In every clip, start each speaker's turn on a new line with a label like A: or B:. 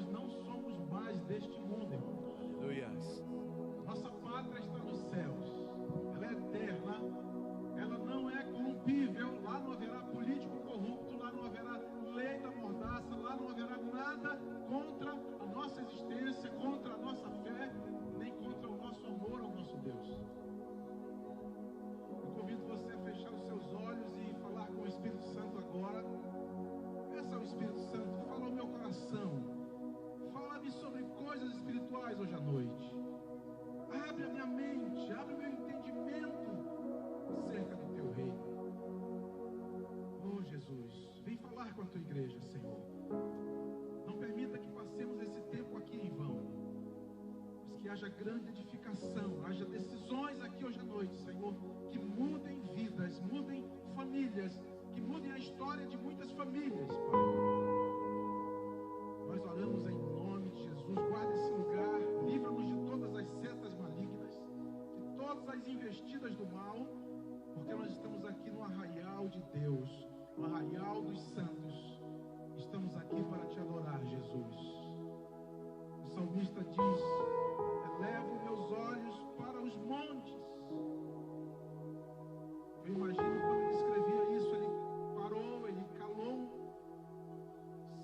A: nós não somos mais deste mundo, irmão.
B: Aleluia.
A: Nossa pátria está nos céus. Ela é eterna. Ela não é corrompível. Lá não haverá político corrupto. Lá não haverá lei da mordaça. Lá não haverá nada contra a nossa existência, contra a nossa fé, nem contra o nosso amor ao nosso Deus. Eu convido você a fechar os seus olhos e falar com o Espírito Santo agora. Peça ao Espírito Santo, fala ao meu coração. Fala-me sobre coisas espirituais hoje à noite. Abre a minha mente, abre o meu entendimento acerca do teu reino. Oh Jesus, vem falar com a tua igreja, Senhor. Não permita que passemos esse tempo aqui em vão, mas que haja grande edificação, haja decisões aqui hoje à noite, Senhor, que mudem vidas, mudem famílias, que mudem a história de muitas famílias, Pai. Nós oramos em nome de Jesus. Guarda esse lugar, livra-nos de todas as setas malignas, de todas as investidas do mal, porque nós estamos aqui no arraial de Deus, no arraial dos santos. Estamos aqui para te adorar, Jesus. O salmista diz: elevo meus olhos para os montes. Eu imagino quando ele escrevia isso, ele parou, ele calou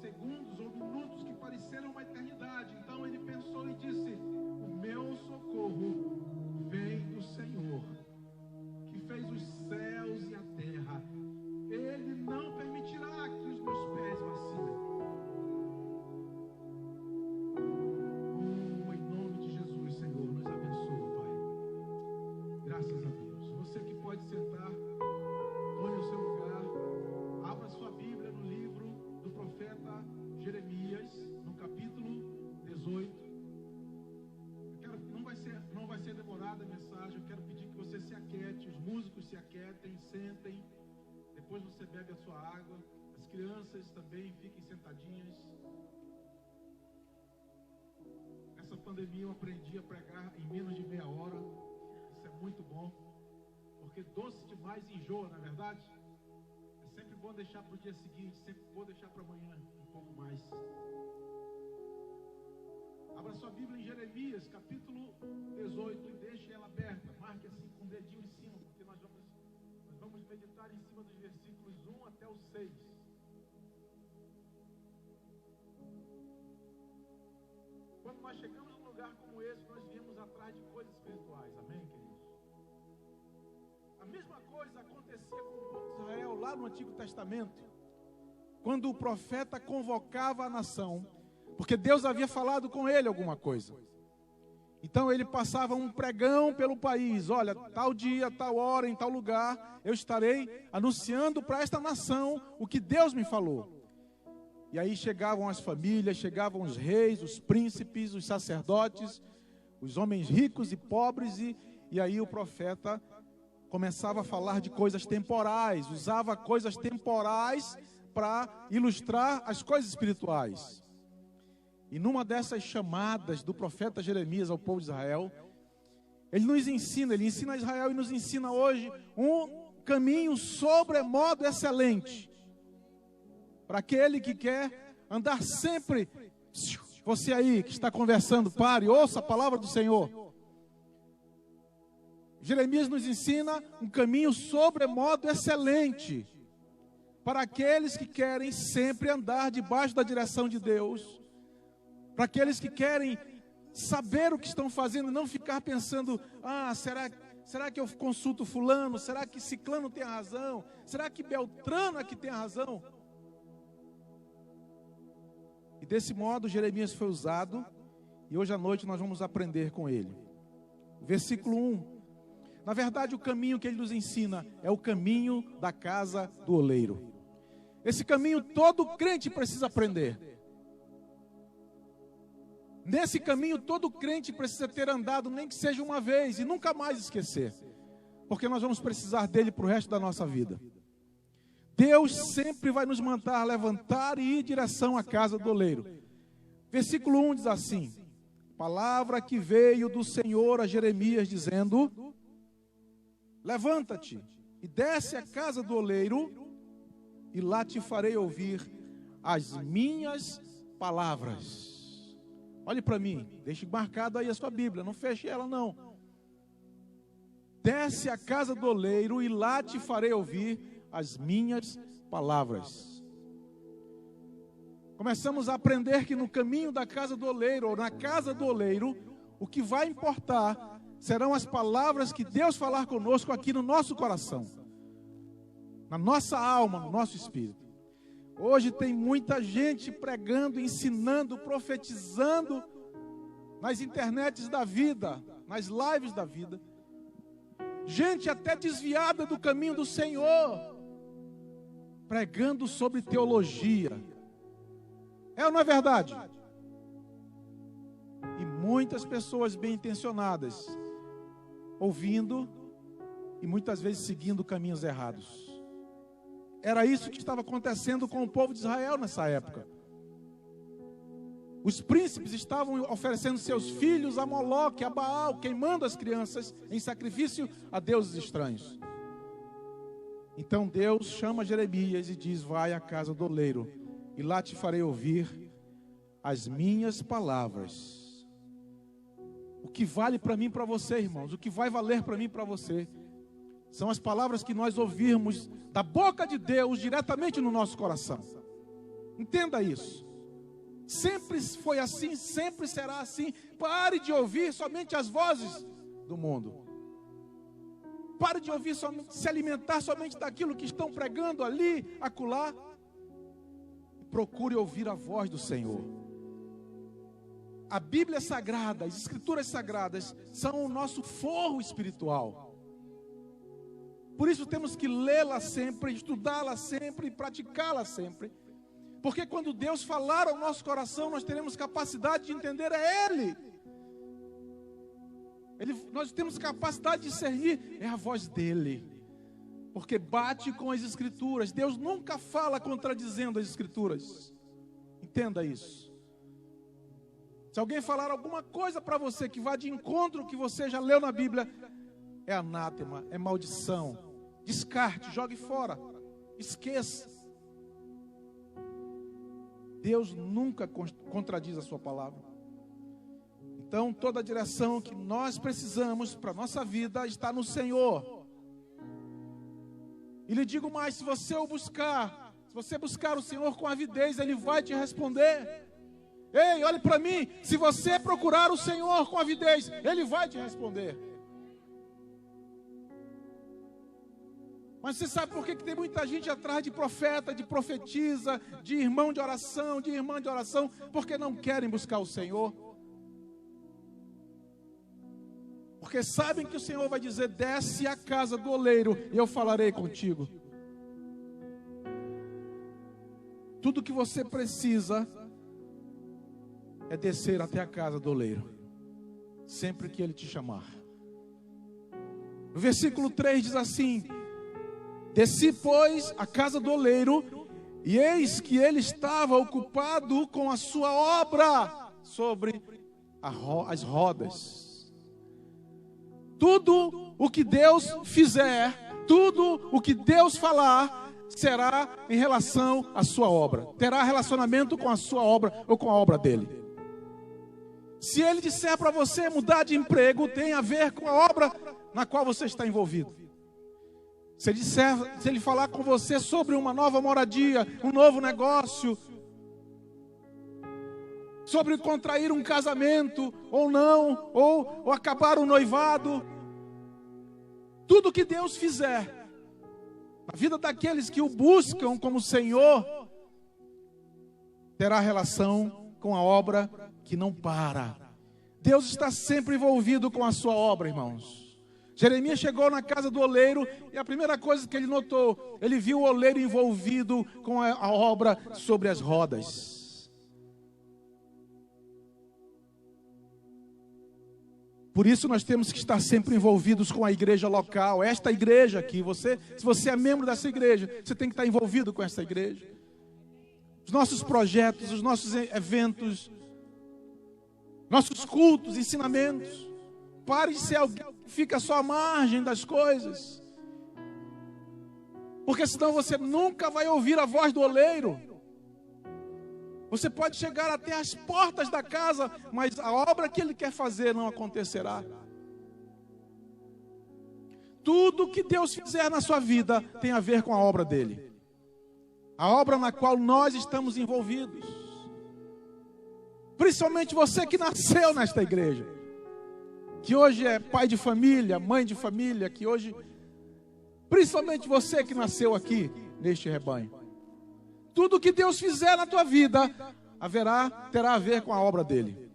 A: segundos ou minutos que pareceram uma eternidade. Então ele pensou e disse: o meu socorro vem do Senhor, que fez os céus e a terra. Ele não permitirá que os meus pés vacilem. Oh, em nome de Jesus, Senhor, nos abençoa, Pai. Graças a Deus. Você que pode sentar, tome o seu lugar, abra sua Bíblia no livro do profeta Jeremias, no capítulo 18. Não vai ser demorada a mensagem. Eu quero pedir que você se aquiete, os músicos se aquietem, sentem. Depois você bebe a sua água. As crianças também fiquem sentadinhas. Nessa pandemia eu aprendi a pregar em menos de meia hora. Isso é muito bom, porque doce demais enjoa, não é verdade? É sempre bom deixar para o dia seguinte, sempre bom deixar para amanhã um pouco mais. Abra sua Bíblia em Jeremias, capítulo 18, e deixe ela aberta. Marque assim com o dedinho em cima, porque nós vamos meditar em cima dos versículos 1 até o 6. Quando nós chegamos num lugar como esse, nós viemos atrás de coisas espirituais. Amém, queridos? A mesma coisa acontecia com o povo de Israel lá no Antigo Testamento, quando o profeta convocava a nação, porque Deus havia falado com ele alguma coisa. Então ele passava um pregão pelo país: olha, tal dia, tal hora, em tal lugar, eu estarei anunciando para esta nação o que Deus me falou. E aí chegavam as famílias, chegavam os reis, os príncipes, os sacerdotes, os homens ricos e pobres, e aí o profeta começava a falar de coisas temporais, usava coisas temporais para ilustrar as coisas espirituais. E numa dessas chamadas do profeta Jeremias ao povo de Israel, ele ensina a Israel e nos ensina hoje um caminho sobremodo excelente, para aquele que quer andar sempre. Você aí que está conversando, pare, ouça a palavra do Senhor. Jeremias nos ensina um caminho sobremodo excelente, para aqueles que querem sempre andar debaixo da direção de Deus, para aqueles que querem saber o que estão fazendo e não ficar pensando: será que eu consulto fulano? Será que ciclano tem a razão? Será que Beltrano aqui tem a razão? E desse modo Jeremias foi usado, e hoje à noite nós vamos aprender com ele. Versículo 1. Na verdade, o caminho que ele nos ensina é o caminho da casa do oleiro. Esse caminho todo crente precisa aprender. Nesse caminho todo crente precisa ter andado, nem que seja uma vez, e nunca mais esquecer, porque nós vamos precisar dele para o resto da nossa vida. Deus sempre vai nos mandar levantar e ir em direção à casa do oleiro. Versículo 1 diz assim: palavra que veio do Senhor a Jeremias dizendo: levanta-te e desce à casa do oleiro, e lá te farei ouvir as minhas palavras. Olhe para mim, deixe marcado aí a sua Bíblia, não feche ela não. Desce à casa do oleiro e lá te farei ouvir as minhas palavras. Começamos a aprender que no caminho da casa do oleiro, ou na casa do oleiro, o que vai importar serão as palavras que Deus falar conosco aqui no nosso coração, na nossa alma, no nosso espírito. Hoje tem muita gente pregando, ensinando, profetizando nas internets da vida, nas lives da vida. Gente até desviada do caminho do Senhor, pregando sobre teologia. É ou não é verdade? E muitas pessoas bem intencionadas, ouvindo e muitas vezes seguindo caminhos errados. Era isso que estava acontecendo com o povo de Israel nessa época. Os príncipes estavam oferecendo seus filhos a Moloque, a Baal, queimando as crianças em sacrifício a deuses estranhos. Então Deus chama Jeremias e diz: vai à casa do oleiro, e lá te farei ouvir as minhas palavras. O que vale para mim e para você, irmãos, o que vai valer para mim e para você, são as palavras que nós ouvirmos da boca de Deus diretamente no nosso coração. Entenda isso. Sempre foi assim, sempre será assim. Pare de ouvir somente as vozes do mundo. Pare de ouvir somente, se alimentar somente daquilo que estão pregando ali, acolá. Procure ouvir a voz do Senhor. A Bíblia Sagrada, as Escrituras Sagradas são o nosso forro espiritual. Por isso temos que lê-la sempre, estudá-la sempre e praticá-la sempre. Porque quando Deus falar ao nosso coração, nós teremos capacidade de entender Ele. Nós temos capacidade de discernir, é a voz dEle. Porque bate com as Escrituras. Deus nunca fala contradizendo as Escrituras. Entenda isso. Se alguém falar alguma coisa para você que vá de encontro ao que você já leu na Bíblia, é anátema, é maldição. Descarte, jogue fora, esqueça. Deus nunca contradiz a sua palavra. Então toda a direção que nós precisamos para a nossa vida está no Senhor. E lhe digo mais, se você buscar o Senhor com avidez, Ele vai te responder. Ei, olhe para mim, se você procurar o Senhor com avidez, Ele vai te responder. Mas você sabe por que tem muita gente atrás de profeta, de profetisa, de irmão de oração, de irmã de oração? Porque não querem buscar o Senhor. Porque sabem que o Senhor vai dizer: desce à casa do oleiro e eu falarei contigo. Tudo que você precisa é descer até a casa do oleiro, sempre que Ele te chamar. O versículo 3 diz assim: desci, pois, à casa do oleiro, e eis que ele estava ocupado com a sua obra sobre as rodas. Tudo o que Deus fizer, tudo o que Deus falar, será em relação à sua obra. Terá relacionamento com a sua obra ou com a obra dele. Se ele disser para você mudar de emprego, tem a ver com a obra na qual você está envolvido. Se ele falar com você sobre uma nova moradia, um novo negócio, sobre contrair um casamento ou não, ou acabar o noivado, tudo que Deus fizer na vida daqueles que o buscam como Senhor, terá relação com a obra que não para. Deus está sempre envolvido com a sua obra, irmãos. Jeremias chegou na casa do oleiro e a primeira coisa que ele notou, ele viu o oleiro envolvido com a obra sobre as rodas. Por isso nós temos que estar sempre envolvidos com a igreja local, esta igreja aqui. Se você é membro dessa igreja, você tem que estar envolvido com essa igreja. Os nossos projetos, os nossos eventos, nossos cultos, ensinamentos. Pare de ser alguém que fica só à margem das coisas. Porque senão você nunca vai ouvir a voz do oleiro. Você pode chegar até as portas da casa, mas a obra que Ele quer fazer não acontecerá. Tudo que Deus fizer na sua vida tem a ver com a obra dEle. A obra na qual nós estamos envolvidos. Principalmente você que nasceu nesta igreja. Que hoje é pai de família, mãe de família, que hoje... Principalmente você que nasceu aqui, neste rebanho. Tudo que Deus fizer na tua vida, terá a ver com a obra dEle.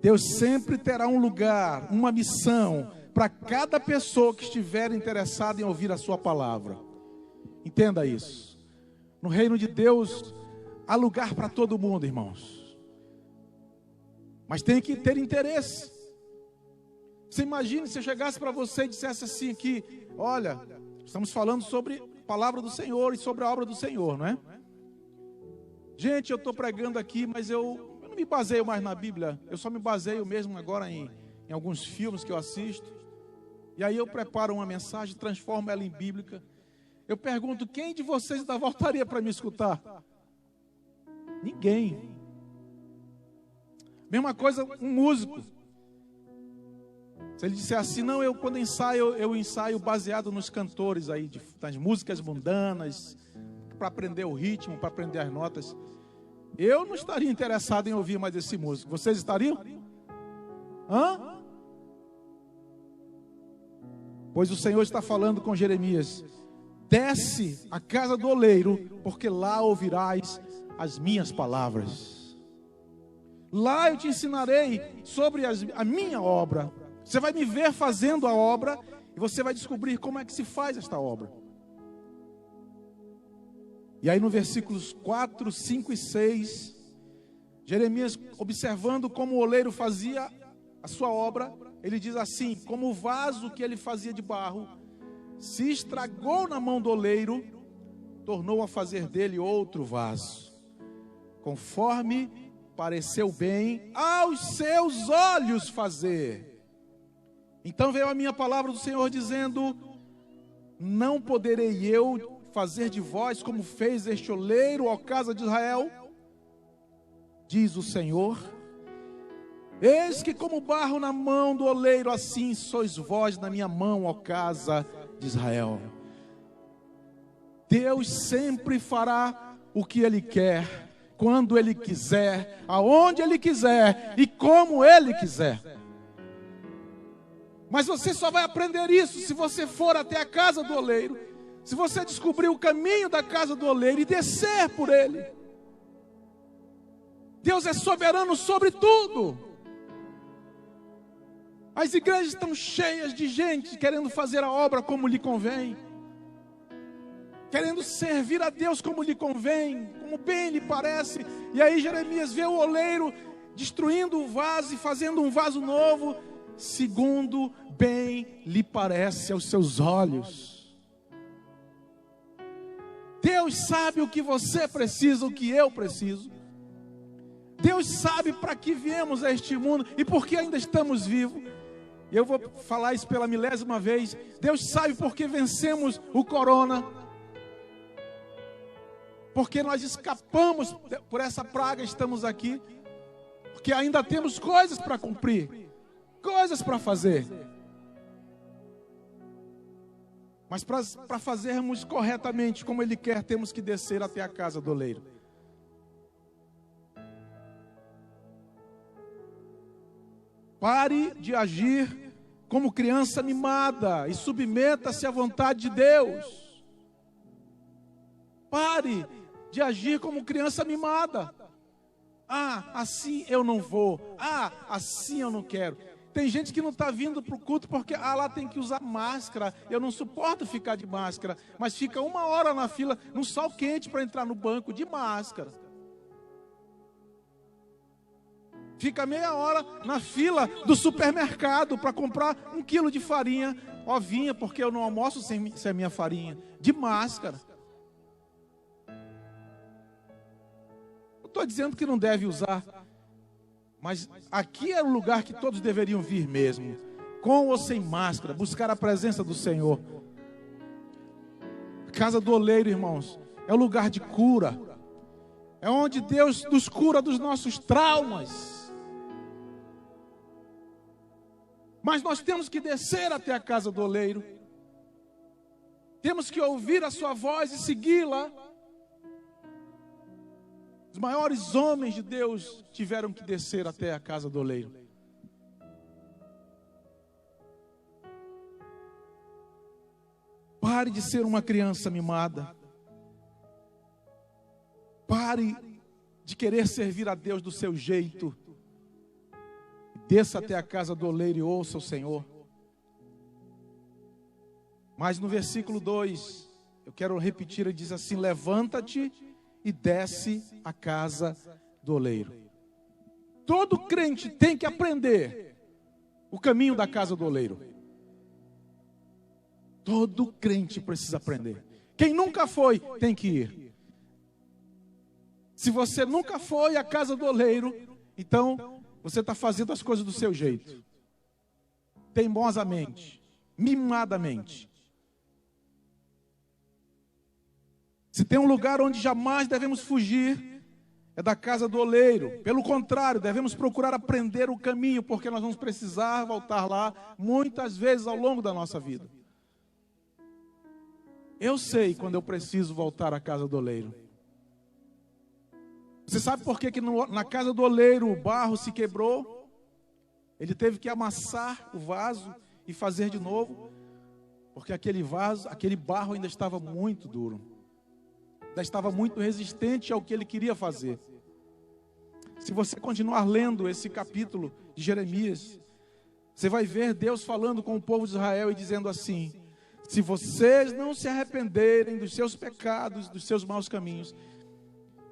A: Deus sempre terá um lugar, uma missão, para cada pessoa que estiver interessada em ouvir a sua palavra. Entenda isso. No reino de Deus, há lugar para todo mundo, irmãos. Mas tem que ter interesse. Você imagine se eu chegasse para você e dissesse assim aqui, olha, estamos falando sobre a palavra do Senhor e sobre a obra do Senhor, não é? Gente, eu estou pregando aqui, mas eu não me baseio mais na Bíblia, eu só me baseio mesmo agora em alguns filmes que eu assisto. E aí eu preparo uma mensagem, transformo ela em bíblica. Eu pergunto, quem de vocês ainda voltaria para me escutar? Ninguém. Mesma coisa, um músico. Se ele disser assim, não, eu quando ensaio, eu ensaio baseado nos cantores aí, das músicas mundanas, para aprender o ritmo, para aprender as notas. Eu não estaria interessado em ouvir mais esse músico. Vocês estariam? Hã? Pois o Senhor está falando com Jeremias. Desce à casa do oleiro, porque lá ouvirás as minhas palavras. Lá eu te ensinarei sobre a minha obra. Você vai me ver fazendo a obra e você vai descobrir como é que se faz esta obra. E aí no versículos 4, 5 e 6, Jeremias, observando como o oleiro fazia a sua obra, ele diz assim, como o vaso que ele fazia de barro se estragou na mão do oleiro, tornou a fazer dele outro vaso, conforme pareceu bem aos seus olhos fazer. Então veio a minha palavra do Senhor dizendo, não poderei eu fazer de vós como fez este oleiro, ó casa de Israel? Diz o Senhor, eis que como barro na mão do oleiro, assim sois vós na minha mão, ó casa de Israel. Deus sempre fará o que Ele quer, quando Ele quiser, aonde Ele quiser e como Ele quiser. Mas você só vai aprender isso se você for até a casa do oleiro, se você descobrir o caminho da casa do oleiro e descer por ele. Deus é soberano sobre tudo. As igrejas estão cheias de gente querendo fazer a obra como lhe convém, querendo servir a Deus como lhe convém, como bem lhe parece. E aí Jeremias vê o oleiro destruindo o vaso e fazendo um vaso novo, segundo bem lhe parece aos seus olhos. Deus sabe o que você precisa, o que eu preciso. Deus sabe para que viemos a este mundo e por que ainda estamos vivos. E eu vou falar isso pela 1000ª vez. Deus sabe por que vencemos o corona. Porque nós escapamos por essa praga, estamos aqui. Porque ainda temos coisas para cumprir, coisas para fazer. Mas para fazermos corretamente como Ele quer, temos que descer até a casa do oleiro. Pare de agir como criança mimada e submeta-se à vontade de Deus. Pare de agir como criança mimada. Ah, assim eu não vou. Ah, assim eu não quero. Tem gente que não está vindo para o culto porque lá tem que usar máscara. Eu não suporto ficar de máscara. Mas fica 1 hora na fila, no sol quente, para entrar no banco de máscara. Fica meia hora na fila do supermercado para comprar 1 quilo de farinha, ovinha, porque eu não almoço sem a minha farinha, de máscara. Não estou dizendo que não deve usar, mas aqui é o lugar que todos deveriam vir mesmo, com ou sem máscara, buscar a presença do Senhor. A casa do oleiro, irmãos, é o lugar de cura. É onde Deus nos cura dos nossos traumas. Mas nós temos que descer até a casa do oleiro. Temos que ouvir a sua voz e segui-la. Os maiores homens de Deus tiveram que descer até a casa do oleiro. Pare de ser uma criança mimada. Pare de querer servir a Deus do seu jeito. Desça até a casa do oleiro e ouça o Senhor. Mas no versículo 2, eu quero repetir, ele diz assim: levanta-te e desce a casa do oleiro. Todo crente tem que aprender o caminho da casa do oleiro. Todo crente precisa aprender. Quem nunca foi, tem que ir. Se você nunca foi à casa do oleiro, então você está fazendo as coisas do seu jeito. Teimosamente, mimadamente. Se tem um lugar onde jamais devemos fugir, é da casa do oleiro. Pelo contrário, devemos procurar aprender o caminho, porque nós vamos precisar voltar lá muitas vezes ao longo da nossa vida. Eu sei quando eu preciso voltar à casa do oleiro. Você sabe por que na casa do oleiro o barro se quebrou? Ele teve que amassar o vaso e fazer de novo, porque aquele barro ainda estava muito duro. Ainda estava muito resistente ao que ele queria fazer. Se você continuar lendo esse capítulo de Jeremias, você vai ver Deus falando com o povo de Israel e dizendo assim: se vocês não se arrependerem dos seus pecados, dos seus maus caminhos,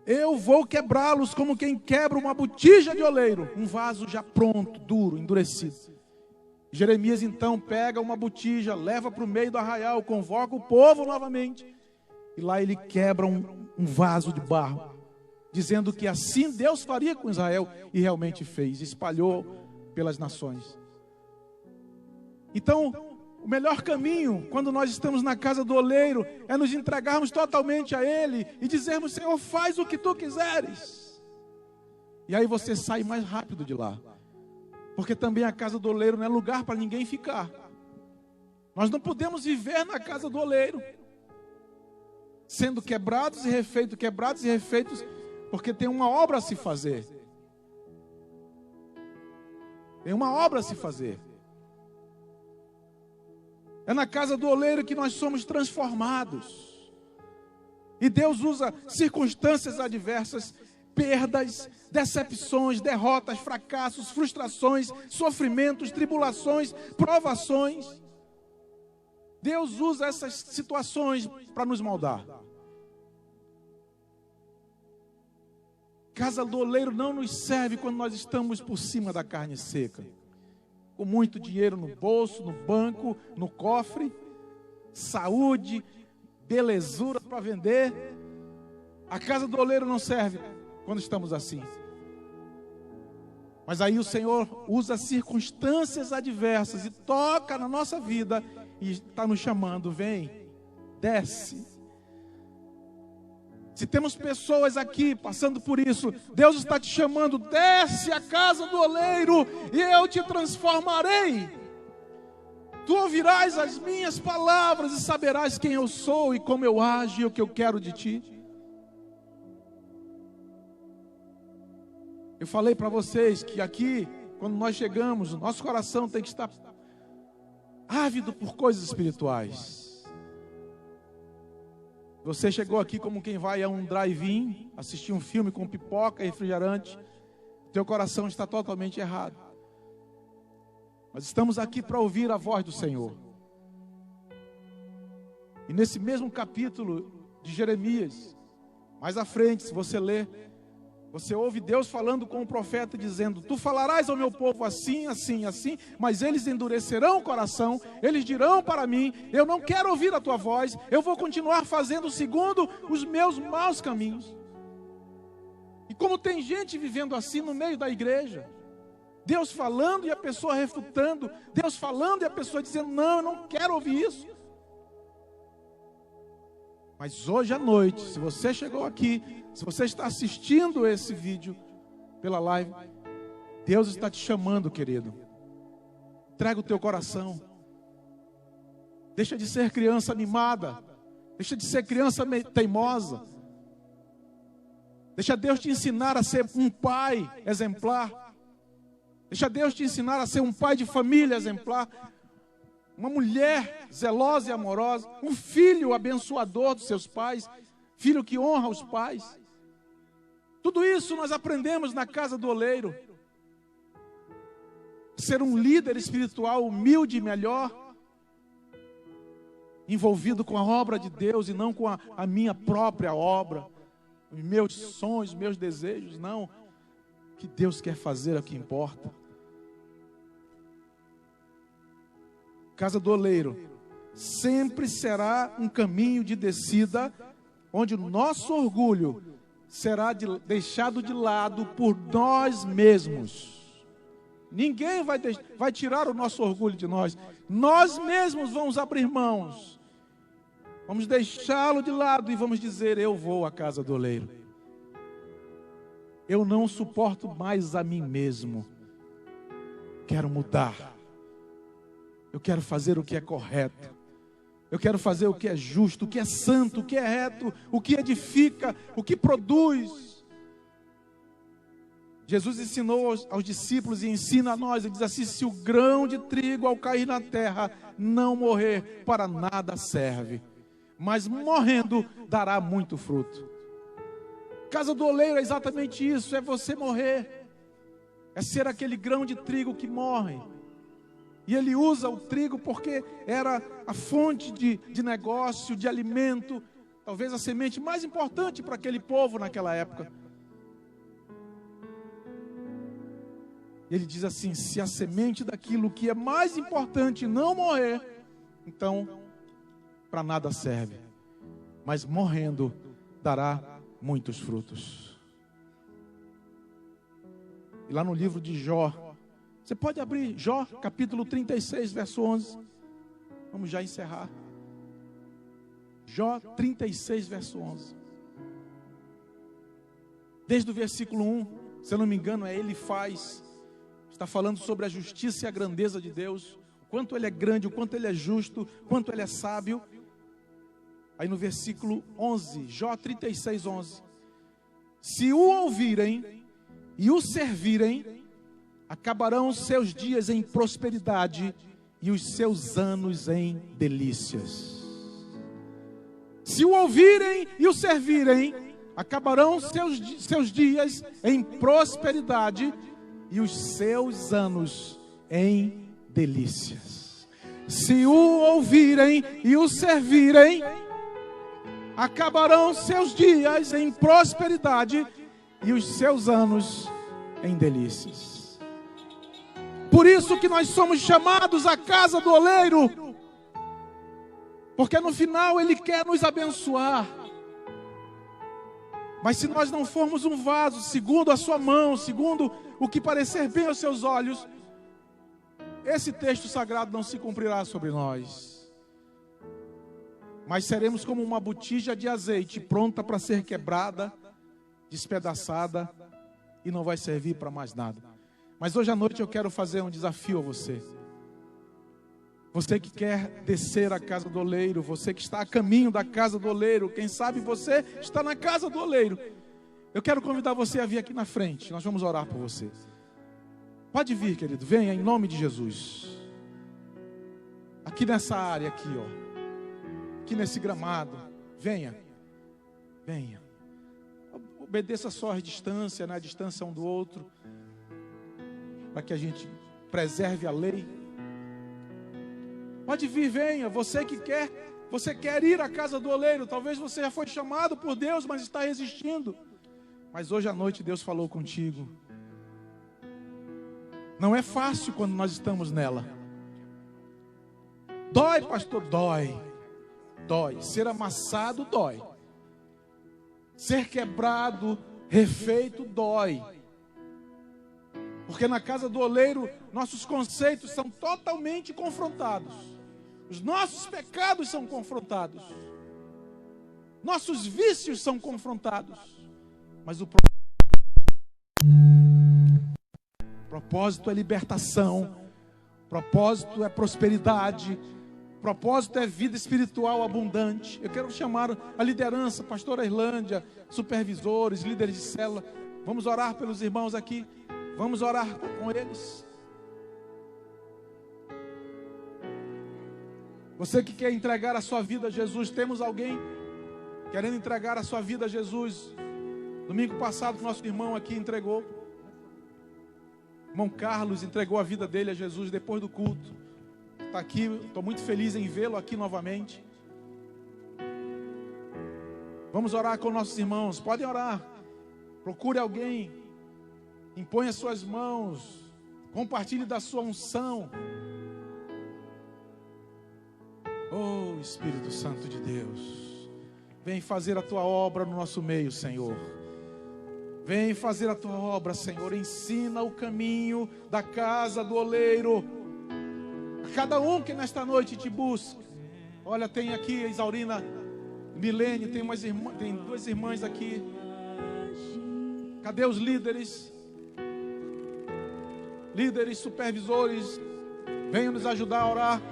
A: eu vou quebrá-los como quem quebra uma botija de oleiro, um vaso já pronto, duro, endurecido. Jeremias então pega uma botija, leva para o meio do arraial, convoca o povo novamente, e lá ele quebra um vaso de barro, dizendo que assim Deus faria com Israel, e realmente fez, espalhou pelas nações. Então, o melhor caminho, quando nós estamos na casa do oleiro, é nos entregarmos totalmente a Ele e dizermos: Senhor, faz o que Tu quiseres. E aí você sai mais rápido de lá, porque também a casa do oleiro não é lugar para ninguém ficar. Nós não podemos viver na casa do oleiro, sendo quebrados e refeitos, porque tem uma obra a se fazer. Tem uma obra a se fazer. É na casa do oleiro que nós somos transformados. E Deus usa circunstâncias adversas, perdas, decepções, derrotas, fracassos, frustrações, sofrimentos, tribulações, provações. Deus usa essas situações para nos moldar. Casa do oleiro não nos serve quando nós estamos por cima da carne seca, com muito dinheiro no bolso, no banco, no cofre, saúde, belezura para vender. A casa do oleiro não serve quando estamos assim. Mas aí o Senhor usa circunstâncias adversas e toca na nossa vida e está nos chamando: vem, desce. Se temos pessoas aqui passando por isso, Deus está te chamando: desce à casa do oleiro e eu te transformarei. Tu ouvirás as minhas palavras e saberás quem eu sou e como eu ajo e o que eu quero de ti. Eu falei para vocês que aqui, quando nós chegamos, o nosso coração tem que estar ávido por coisas espirituais. Você chegou aqui como quem vai a um drive-in, assistir um filme com pipoca e refrigerante, teu coração está totalmente errado. Nós estamos aqui para ouvir a voz do Senhor. E nesse mesmo capítulo de Jeremias, mais à frente, se você ler, você ouve Deus falando com o profeta, dizendo: tu falarás ao meu povo assim, assim, assim, mas eles endurecerão o coração, eles dirão para mim: eu não quero ouvir a tua voz, eu vou continuar fazendo segundo os meus maus caminhos. E como tem gente vivendo assim no meio da igreja, Deus falando e a pessoa refutando, Deus falando e a pessoa dizendo: não, eu não quero ouvir isso. Mas hoje à noite, se você chegou aqui, se você está assistindo esse vídeo pela live, Deus está te chamando, querido. Entrega o teu coração. Deixa de ser criança mimada. Deixa de ser criança teimosa. Deixa Deus te ensinar a ser um pai exemplar. Deixa Deus te ensinar a ser um pai de família exemplar. Uma mulher zelosa e amorosa. Um filho abençoador dos seus pais. Filho que honra os pais. Tudo isso nós aprendemos na casa do oleiro. Ser um líder espiritual humilde e melhor. Envolvido com a obra de Deus e não com a minha própria obra. Os meus sonhos, os meus desejos. Não. O que Deus quer fazer é o que importa. Casa do oleiro sempre será um caminho de descida, onde o nosso orgulho será deixado de lado por nós mesmos. Ninguém vai tirar o nosso orgulho de nós. Nós mesmos vamos abrir mãos. Vamos deixá-lo de lado e vamos dizer: eu vou à casa do oleiro. Eu não suporto mais a mim mesmo. Quero mudar. Eu quero fazer o que é correto. Eu quero fazer o que é justo, o que é santo, o que é reto, o que edifica, o que produz. Jesus ensinou aos discípulos e ensina a nós. Ele diz assim: se o grão de trigo ao cair na terra não morrer, para nada serve. Mas morrendo dará muito fruto. Casa do oleiro é exatamente isso. É você morrer. É ser aquele grão de trigo que morre. E ele usa o trigo porque era a fonte de negócio, de alimento. Talvez a semente mais importante para aquele povo naquela época. Ele diz assim: se a semente daquilo que é mais importante não morrer, então para nada serve. Mas morrendo dará muitos frutos. E lá no livro de Jó, você pode abrir Jó, capítulo 36, verso 11. Vamos já encerrar. Jó 36, verso 11. Desde o versículo 1, se eu não me engano, Elifaz. Está falando sobre a justiça e a grandeza de Deus. O quanto Ele é grande, o quanto Ele é justo, o quanto Ele é sábio. Aí no versículo 11, Jó 36, 11. Se o ouvirem e o servirem, acabarão os seus dias em prosperidade e os seus anos em delícias. Se o ouvirem e o servirem, acabarão seus dias em prosperidade e os seus anos em delícias. Se o ouvirem e o servirem, acabarão seus dias em prosperidade e os seus anos em delícias. Por isso que nós somos chamados à casa do oleiro, porque no final Ele quer nos abençoar. Mas se nós não formos um vaso segundo a sua mão, segundo o que parecer bem aos seus olhos, esse texto sagrado não se cumprirá sobre nós. Mas seremos como uma botija de azeite pronta para ser quebrada, despedaçada e não vai servir para mais nada. Mas hoje à noite eu quero fazer um desafio a você. Você que quer descer à casa do oleiro, você que está a caminho da casa do oleiro, quem sabe você está na casa do oleiro. Eu quero convidar você a vir aqui na frente, nós vamos orar por você. Pode vir, querido, venha em nome de Jesus. Aqui nessa área aqui, ó. Aqui nesse gramado, venha. Venha. Obedeça só a distância, né? A distância um do outro, para que a gente preserve a lei. Pode vir, venha. Você quer ir à casa do oleiro. Talvez você já foi chamado por Deus, mas está resistindo. Mas hoje à noite Deus falou contigo. Não é fácil quando nós estamos nela. Dói, pastor? Dói. Dói. Ser amassado dói. Ser quebrado, refeito dói. Porque na casa do oleiro, nossos conceitos são totalmente confrontados. Os nossos pecados são confrontados. Nossos vícios são confrontados. Mas o propósito é libertação. Propósito é prosperidade. Propósito é vida espiritual abundante. Eu quero chamar a liderança, pastora Irlândia, supervisores, líderes de célula. Vamos orar pelos irmãos aqui. Vamos orar com eles. Você que quer entregar a sua vida a Jesus, temos alguém querendo entregar a sua vida a Jesus? Domingo passado, nosso irmão aqui entregou. Irmão Carlos entregou a vida dele a Jesus depois do culto. Está aqui, estou muito feliz em vê-lo aqui novamente. Vamos orar com nossos irmãos. Podem orar. Procure alguém. Imponha suas mãos. Compartilhe da sua unção. Oh, Espírito Santo de Deus, vem fazer a tua obra no nosso meio, Senhor. Vem fazer a tua obra, Senhor. Ensina o caminho da casa do oleiro a cada um que nesta noite te busca. Olha, tem aqui a Isaurina Milene, tem duas irmãs aqui. Cadê os líderes? Líderes, supervisores, venham nos ajudar a orar.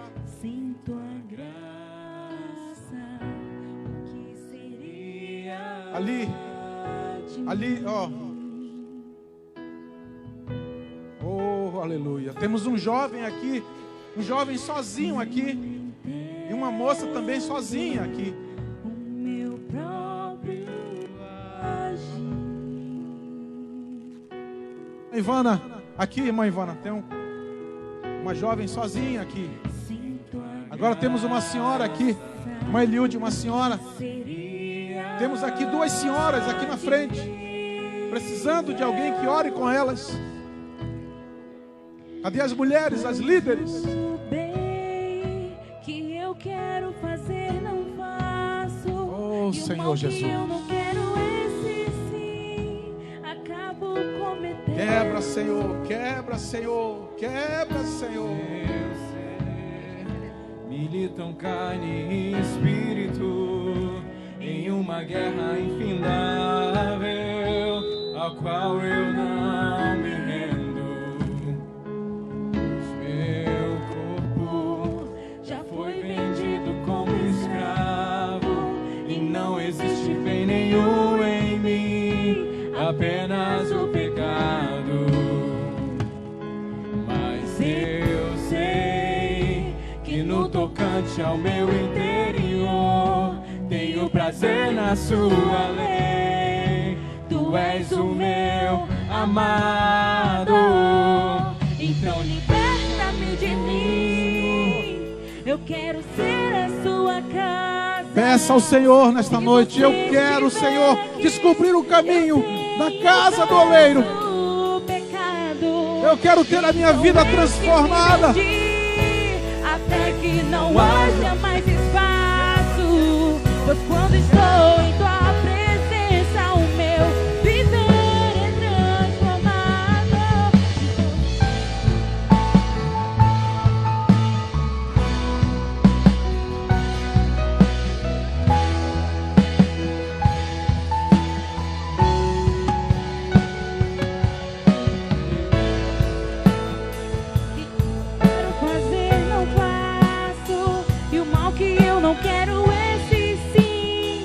B: Sem tua graça, o que seria
A: Ali, ó. Oh, aleluia. Temos um jovem aqui, um jovem sozinho aqui, e uma moça também sozinha aqui.
B: o meu próprio agir.
A: Ivana, aqui, irmã Ivana, tem uma jovem sozinha aqui.
B: Sem tua
A: Agora temos uma senhora aqui, uma Eliude, uma senhora.
B: seria
A: Temos aqui duas senhoras aqui na frente, precisando de alguém que ore com elas. Cadê as mulheres, as líderes?
B: o bem que eu quero fazer, não faço.
A: Oh,
B: E o
A: Senhor
B: mal
A: Jesus.
B: que eu não quero, esse sim, acabo cometendo.
A: Quebra, Senhor, quebra, Senhor, quebra, Senhor.
C: Militam carne e espírito em uma guerra infindável, a qual eu não me rendo. Meu corpo já foi vendido como escravo e não existe bem nenhum em mim, apenas o pecado. Mas eu sei que no tocante ao meu interior tenho prazer na sua lei. Tu és o meu amado.
B: Então liberta-me de mim. Eu quero ser a sua casa.
A: Peça ao Senhor nesta noite. Eu quero, Senhor, descobrir o caminho da casa do oleiro. Eu quero ter a minha vida transformada.
B: Até que não haja mais espaço, pois quando estou em tua presença, o meu viver é transformado. Quero fazer, não faço, e o mal que eu não quero, esse sim,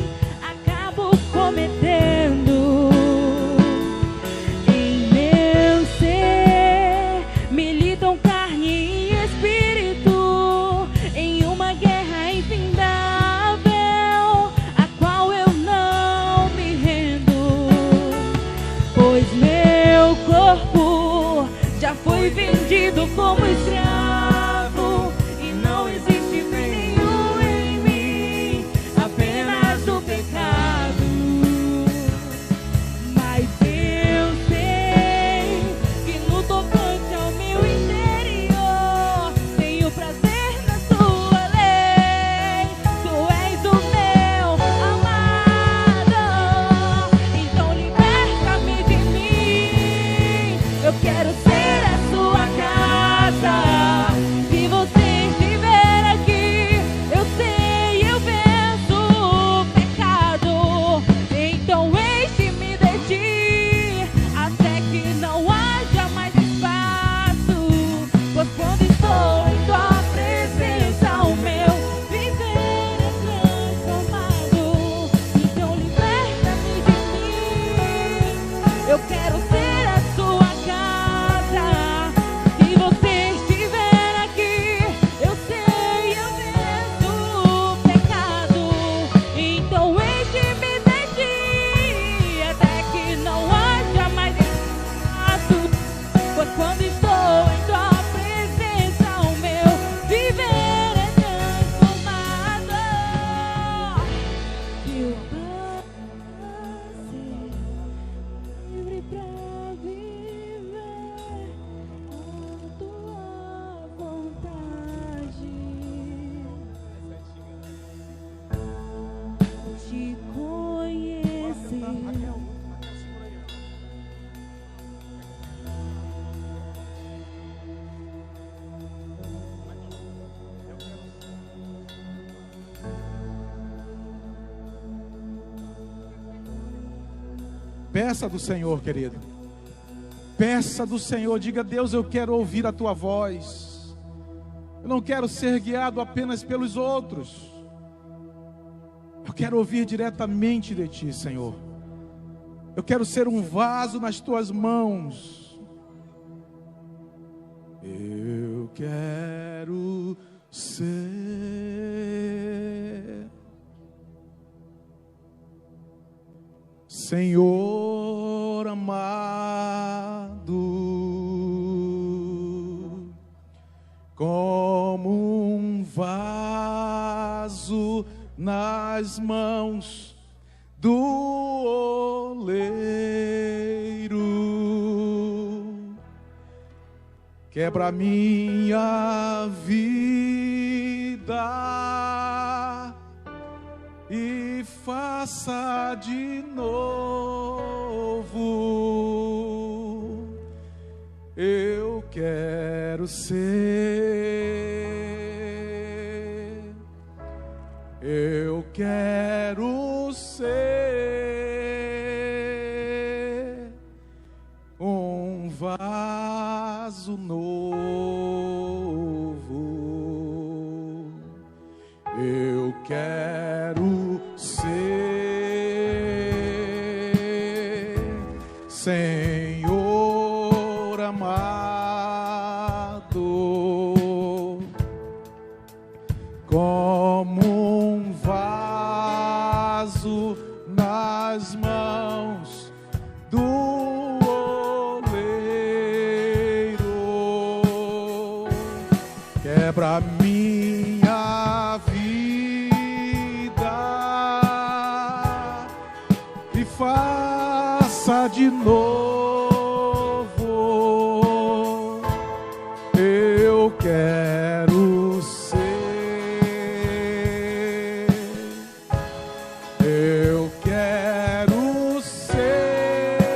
A: Peça do Senhor, querido. Peça do Senhor. Diga: Deus, eu quero ouvir a tua voz. Eu não quero ser guiado apenas pelos outros. Eu quero ouvir diretamente de ti, Senhor. Eu quero ser um vaso nas tuas mãos. Eu quero ser, Senhor amado, como um vaso nas mãos do oleiro. Quebra minha vida e faça de novo. Eu quero ser, eu quero ser um vaso novo. Eu quero ser, Senhor amado, como um vaso nas mãos do oleiro. Quebra minha vida e faça de novo. Eu quero ser, eu quero ser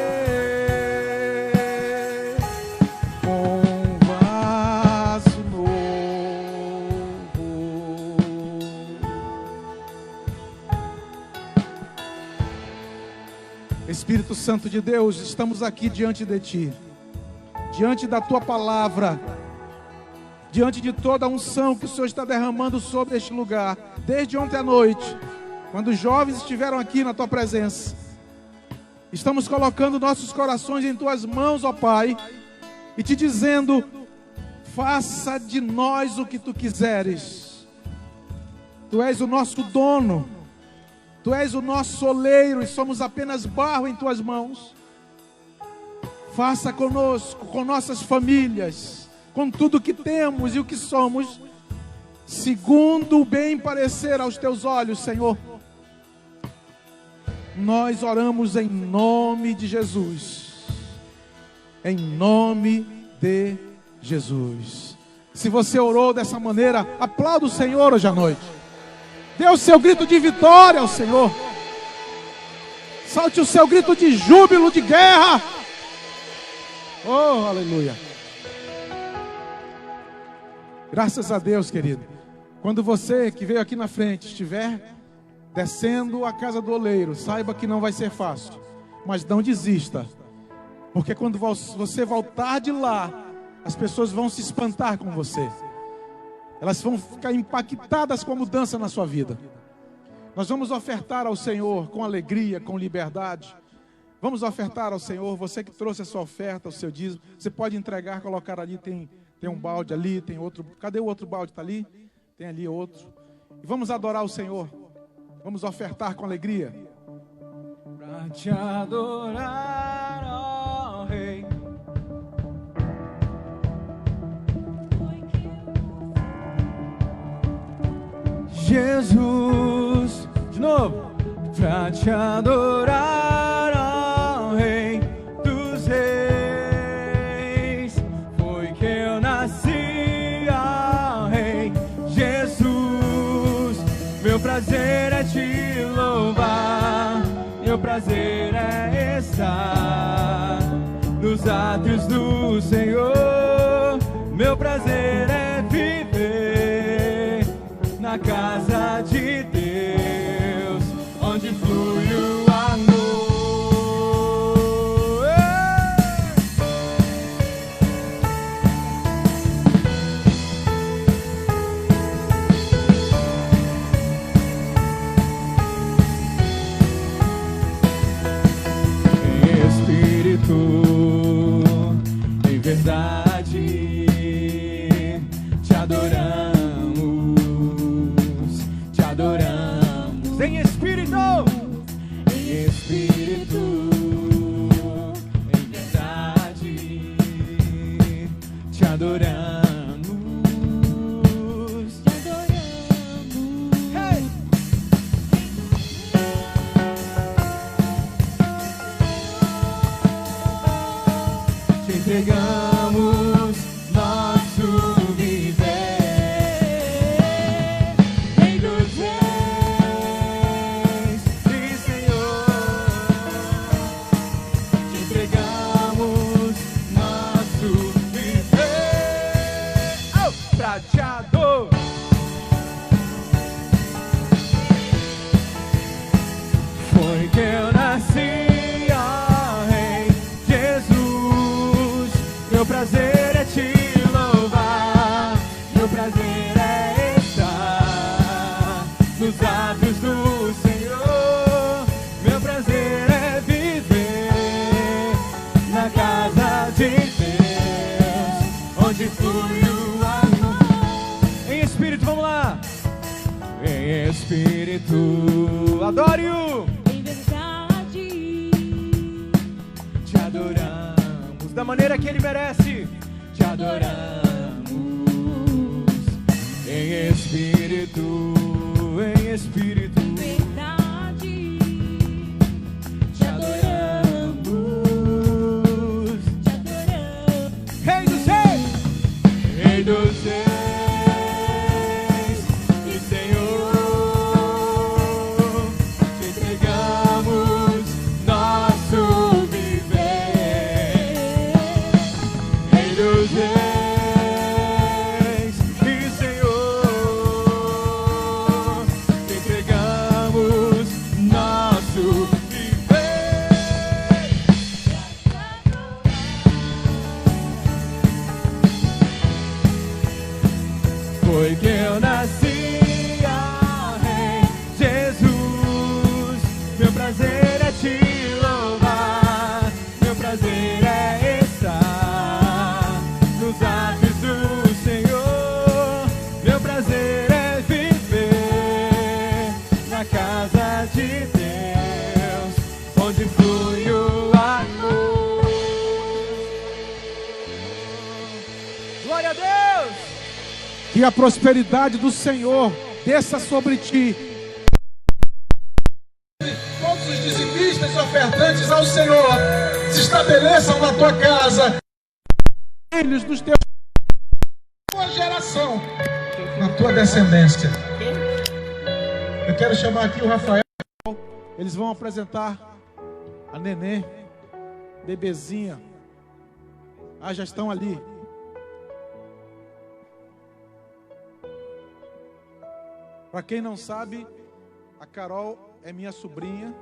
A: um vaso novo. Espírito Santo de Deus, estamos aqui diante de Ti, diante da Tua palavra, diante de toda a unção que o Senhor está derramando sobre este lugar, desde ontem à noite, quando os jovens estiveram aqui na Tua presença. Estamos colocando nossos corações em Tuas mãos, ó Pai, e Te dizendo: faça de nós o que Tu quiseres. Tu és o nosso dono, Tu és o nosso oleiro e somos apenas barro em Tuas mãos. Faça conosco, com nossas famílias, com tudo que temos e o que somos, segundo o bem parecer aos Teus olhos, Senhor. Nós oramos em nome de Jesus. Em nome de Jesus. Se você orou dessa maneira, aplauda o Senhor hoje à noite. Dê o seu grito de vitória ao Senhor. Salte o seu grito de júbilo, de guerra. Oh, aleluia. Graças a Deus, querido. Quando você que veio aqui na frente estiver descendo a casa do oleiro, saiba que não vai ser fácil, mas não desista, porque quando você voltar de lá, as pessoas vão se espantar com você. Elas vão ficar impactadas com a mudança na sua vida. Nós vamos ofertar ao Senhor com alegria, com liberdade. Vamos ofertar ao Senhor. Você que trouxe a sua oferta, o seu dízimo, você pode entregar, colocar ali, tem um balde ali, tem outro. Cadê o outro balde? Está ali? Tem ali outro. E vamos adorar o Senhor. Vamos ofertar com alegria.
C: Pra te adorar, ó Rei. Jesus, de novo. Pra te adorar, ó Rei dos Reis, foi que eu nasci, ó Rei Jesus. Meu prazer é te louvar, meu prazer é estar nos átrios do Senhor. Meu prazer é viver na casa de Deus, onde flui o amor. vamos lá. Em espírito, adore-o.
B: Em verdade,
C: Te adoramos da maneira que Ele merece. Te adoramos em espírito, em espírito.
B: verdade,
C: Te adoramos,
B: te adoramos.
C: Rei dos Reis, Rei dos Reis e Senhor. Te entregamos nosso viver. Rei dos Reis e Senhor. Te entregamos nosso viver. Foi que eu nasci, ó Rei Jesus. Meu prazer é te louvar, meu prazer é estar nos atos do Senhor. Meu prazer é viver na casa de Deus, onde flui o amor. Glória a Deus!
A: Que a prosperidade do Senhor desça sobre ti. Todos os dizimistas e ofertantes ao Senhor se estabeleçam na tua casa. Filhos dos teus, tua geração, na tua descendência. Eu quero chamar aqui o Rafael. Eles vão apresentar a neném, bebezinha. Ah, já estão ali. Para quem não sabe, a Carol é minha sobrinha,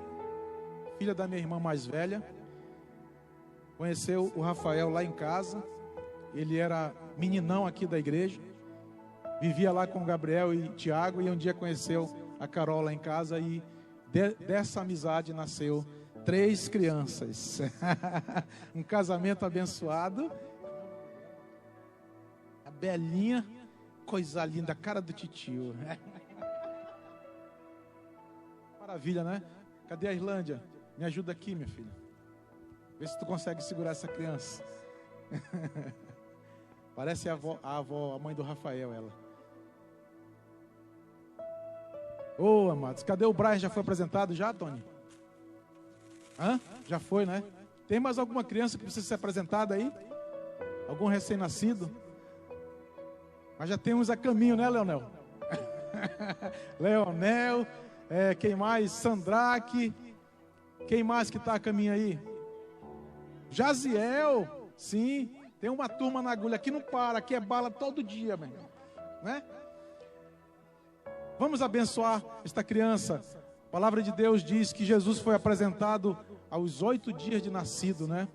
A: filha da minha irmã mais velha. Conheceu o Rafael lá em casa. Ele era meninão aqui da igreja. Vivia lá com o Gabriel e Tiago. E um dia conheceu a Carol lá em casa. E dessa amizade nasceu 3 crianças. Um casamento abençoado. A Belinha, coisa linda, cara do titio. Maravilha, né? Cadê a Irlândia? Me ajuda aqui, minha filha. Vê se tu consegue segurar essa criança. Parece a avó, a mãe do Rafael, ela. Ô, amados, cadê o Brian? Já foi apresentado já, Tony? Hã? Já foi, né? Tem mais alguma criança que precisa ser apresentada aí? Algum recém-nascido? Mas já temos a caminho, né, Leonel? Leonel... quem mais? Sandraque. Quem mais que está a caminho aí? Jaziel. Sim, tem uma turma na agulha. Aqui não para, aqui é bala todo dia, meu irmão, né? Vamos abençoar esta criança. A palavra de Deus diz que Jesus foi apresentado aos 8 dias de nascido, né?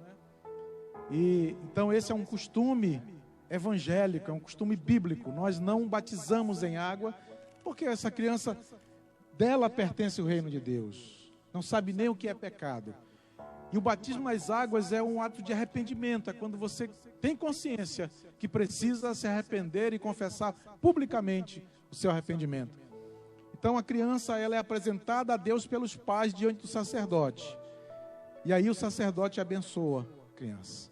A: E então esse é um costume evangélico, é um costume bíblico. Nós não batizamos em água, porque essa criança, dela pertence o reino de Deus. Não sabe nem o que é pecado. E o batismo nas águas é um ato de arrependimento. É quando você tem consciência que precisa se arrepender e confessar publicamente o seu arrependimento. Então a criança, ela é apresentada a Deus pelos pais diante do sacerdote. E aí o sacerdote abençoa a criança.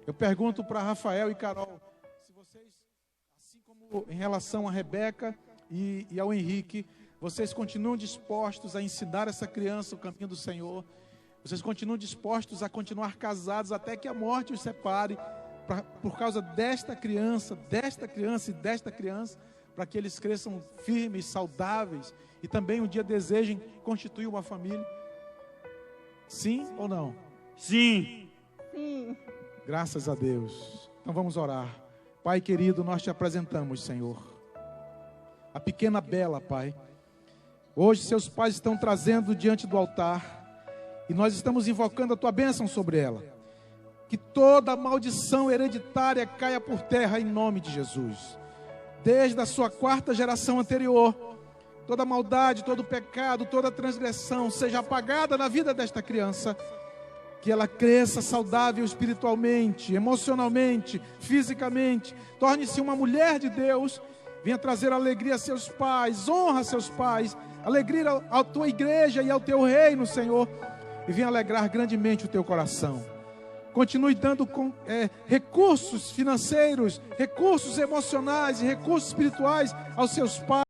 A: Eu pergunto para Rafael e Carol, se vocês, assim como em relação a Rebeca e ao Henrique, vocês continuam dispostos a ensinar essa criança o caminho do Senhor? Vocês continuam dispostos a continuar casados até que a morte os separe, por causa desta criança e desta criança, para que eles cresçam firmes, saudáveis e também um dia desejem constituir uma família? Sim ou não?
C: Sim.
B: Sim.
A: Graças a Deus. Então vamos orar. Pai querido, nós te apresentamos, Senhor, a pequena Bela, Pai. Hoje seus pais estão trazendo diante do altar e nós estamos invocando a tua bênção sobre ela. Que toda maldição hereditária caia por terra em nome de Jesus. Desde a sua 4ª geração anterior, toda maldade, todo pecado, toda transgressão seja apagada na vida desta criança. Que ela cresça saudável espiritualmente, emocionalmente, fisicamente. Torne-se uma mulher de Deus Venha trazer alegria a seus pais, honra a seus pais, alegria à tua igreja e ao teu reino, Senhor. E venha alegrar grandemente o teu coração. Continue dando recursos financeiros, recursos emocionais e recursos espirituais aos seus pais.